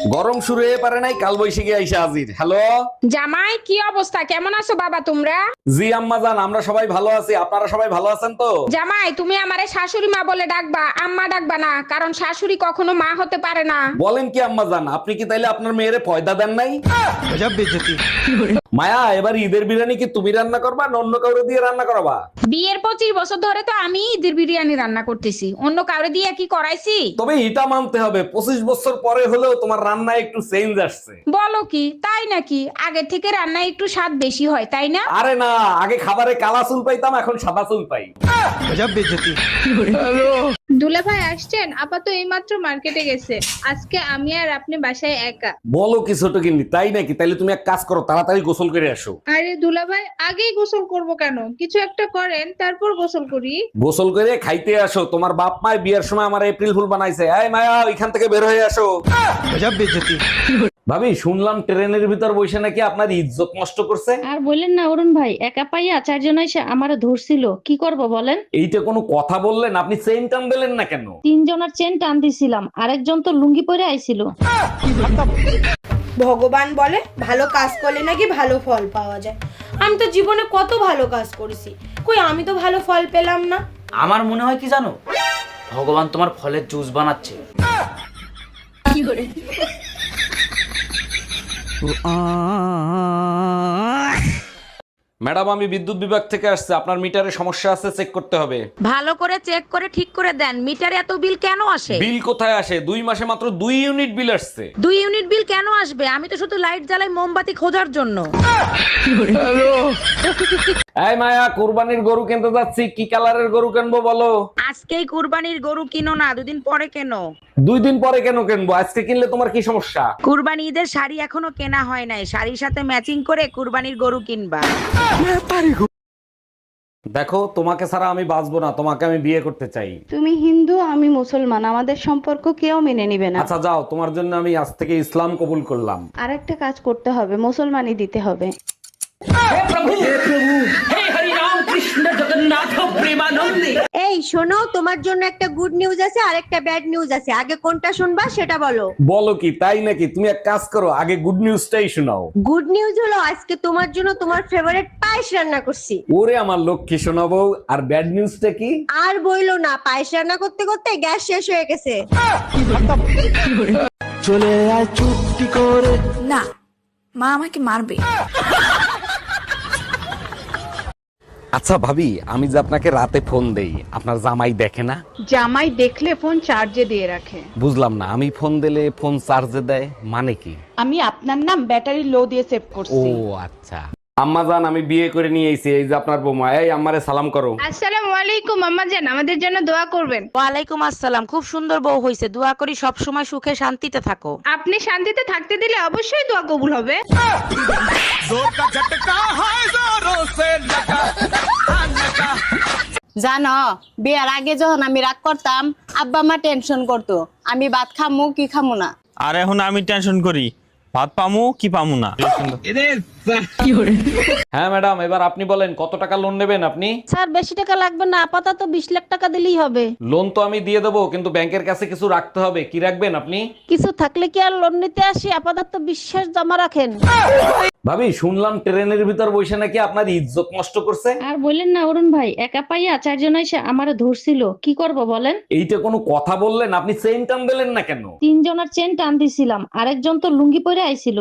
গরম শুরু হয়ে পারে নাই, কাল বৈশাখী আইসা হাজির। হ্যালো জামাই, কি অবস্থা? কেমন আছো বাবা তোমরা? জি আম্মা জান, আমরা সবাই ভালো আছি। আপনারা সবাই ভালো আছেন তো? জামাই, তুমি আমারে শাশুড়ি মা বলে ডাকবা, আম্মা ডাকবা না, কারণ শাশুড়ি কখনো মা হতে পারে না। বলেন কি আম্মা জান, আপনি কি তাইলে আপনার মেয়েরে পয়দা দেন নাই? মায়া, এবার ঈদের বিরিয়ানি কি তুমি রান্না করবা না অন্য কাউরে দিয়ে রান্না করাবা? বিয়ের 25 বছর ধরে তো আমি ঈদের বিরিয়ানি রান্না করতেছি, অন্য কাউরে দিয়ে কি করাইছি? তবে এটা মানতে হবে, 25 বছর পরে হলেও তোমার রান্নায় একটু চেঞ্জ আসছে। বলো কি, তাই নাকি? আগের থেকে রান্নায় একটু স্বাদ বেশি হয়, তাই না? আরে না, আগে খাবারে কালা চুল পাইতাম, এখন সাদা চুল পাই। দুলা ভাই আসছেন? আপা তো এইমাত্র মার্কেটে গেছে। আজকে আমি আর আপনি বাসায় একা। বলো কি ছোট কিন্নি, তাই নাকি? তাইলে তুমি এক কাজ করো, তাড়াতাড়ি গোসল করে আসো। আরে দুলা ভাই, আগেই গোসল করব কেন? কিছু একটা করেন, তারপর গোসল করি। গোসল করে খাইতে আসো। তোমার বাপ মায়ের বিয়ের সময় আমার এপ্রিল ফুল বানাইছে। এই মায়া, এখান থেকে বের হয়ে আসো। ভাবি, শুনলাম ট্রেনের ভিতর বসে নাকি আপনার ইজ্জত নষ্ট করছে। আর বললেন না অরুণ ভাই, একা পাইয়া চারজন এসে আমারে ধরছিল, কি করব বলেন? এইটা কোনো কথা বললেন? আপনি চেইন টান দিলেন না কেন? তিনজনের চেন টান দিছিলাম, আরেকজন তো লুঙ্গি পরে আইছিল। ভগবান বলে ভালো কাজ করলে নাকি ভালো ফল পাওয়া যায়। আমি তো জীবনে কত ভালো কাজ করেছি, কই আমি তো ভালো ফল পেলাম না। আমার মনে হয় কি জানো, ভগবান তোমার ফলের জুস বানাচ্ছে। ম্যাডাম, আমি বিদ্যুৎ বিভাগ থেকে আসছে, আপনার মিটারে সমস্যা আছে, চেক করতে হবে। ভালো করে চেক করে ঠিক করে দেন। মিটারে এত বিল কেন আসে? বিল কোথায় আসে? 2 মাসে মাত্র 2 ইউনিট বিল আসছে। 2 ইউনিট বিল কেন আসবে? আমি তো শুধু লাইট জ্বালাই মোমবাতি খোঁজার জন্য। এই মায়া, কুরবানির গরু কিনতে যাচ্ছি, কি কালারের গরু কিনবো বলো? আজকেই কুরবানির গরু কিনো না, 2 দিন পরে কেনো। 2 দিন পরে কেন কিনবো? আজকে কিনলে তোমার কি সমস্যা? কুরবানি ঈদের শাড়ি এখনো কেনা হয় নাই, শাড়ির সাথে ম্যাচিং করে কুরবানির গরু কিনবা। দেখো, তোমাকে ছাড়া আমি বাঁচবো না, তোমাকে আমি বিয়ে করতে চাই। তুমি হিন্দু, আমি মুসলমান, আমাদের সম্পর্ক কেউ মেনে নিবে না। আচ্ছা যাও, তোমার জন্য আমি আজ থেকে ইসলাম কবুল করলাম। আর একটা কাজ করতে হবে, মুসলমানই দিতে হবে। এই শোনো, তোমার জন্য একটা গুড নিউজ আছে আর একটা ব্যাড নিউজ আছে। আগে কোনটা শুনবা সেটা বলো। বলো কি, তাই নাকি? তুমি এক কাজ করো, আগে গুড নিউজটাই শোনাও। গুড নিউজ হলো আজকে তোমার জন্য তোমার ফেভারিট পায়েস রান্না করছি। ওরে আমার লক্ষ্মী শোনাবো। আর ব্যাড নিউজটা কি? আর বইলো না, পায়েস রান্না করতে করতে গ্যাস শেষ হয়ে গেছে। না, মা আমাকে মারবে। আচ্ছা ভাবি, আমি যে আপনাকে রাতে ফোন দেই, আপনার জামাই দেখে না? জামাই দেখলে ফোন চার্জে দিয়ে রাখে। বুঝলাম না, আমি ফোন দিলে ফোন চার্জে দেয় মানে কি? আমি আপনার নাম ব্যাটারি লো দিয়ে সেভ ও করছি। আচ্ছা। আম্মা জান, আমি বিয়ে করে নিয়ে এসেছি, এই যে আপনার বৌমা। এই আম্মারে সালাম করো। আসসালামু আলাইকুম আম্মা জান, আমাদের জন্য দোয়া করবেন। ওয়ালাইকুম আসসালাম। খুব সুন্দর বউ হইছে, দোয়া করি সব সময় সুখে শান্তিতে থাকো। আপনি শান্তিতে থাকতে দিলে অবশ্যই দোয়া কবুল হবে। জানো, বিয়ার আগে যখন আমি রাগ করতাম, আব্বা মা টেনশন করতো আমি ভাত খামু কি খামু না। আর এখন আমি টেনশন করি, ভাত পামু কি পামু না। হ্যাঁ ম্যাডাম, এবার আপনি বলেন কত টাকা লোন নেবেন আপনি? স্যার, বেশি টাকা লাগবে না, আপাতত 20 লাখ টাকা দিলেই হবে। লোন তো আমি দিয়ে দেবো, কিন্তু ব্যাংকের কাছে কিছু রাখতে হবে। কি রাখবেন আপনি? কিছু থাকলে কি আর লোন নিতে আসি? আপাতত বিশ্বাস জমা রাখেন। ভাবি, শুনলাম ট্রেনের ভিতর বসে নাকি আপনার ইজ্জত নষ্ট করছে। আর বললেন না অরুণ ভাই, একা পাইয়া চারজন এসে আমারে ধরছিল, কি করব বলেন? এইটা কোনো কথা বললেন? আপনি চেইন টান দিলেন না কেন? তিনজনের চেন টান দিছিলাম, আরেকজন তো লুঙ্গি পরে আইছিল।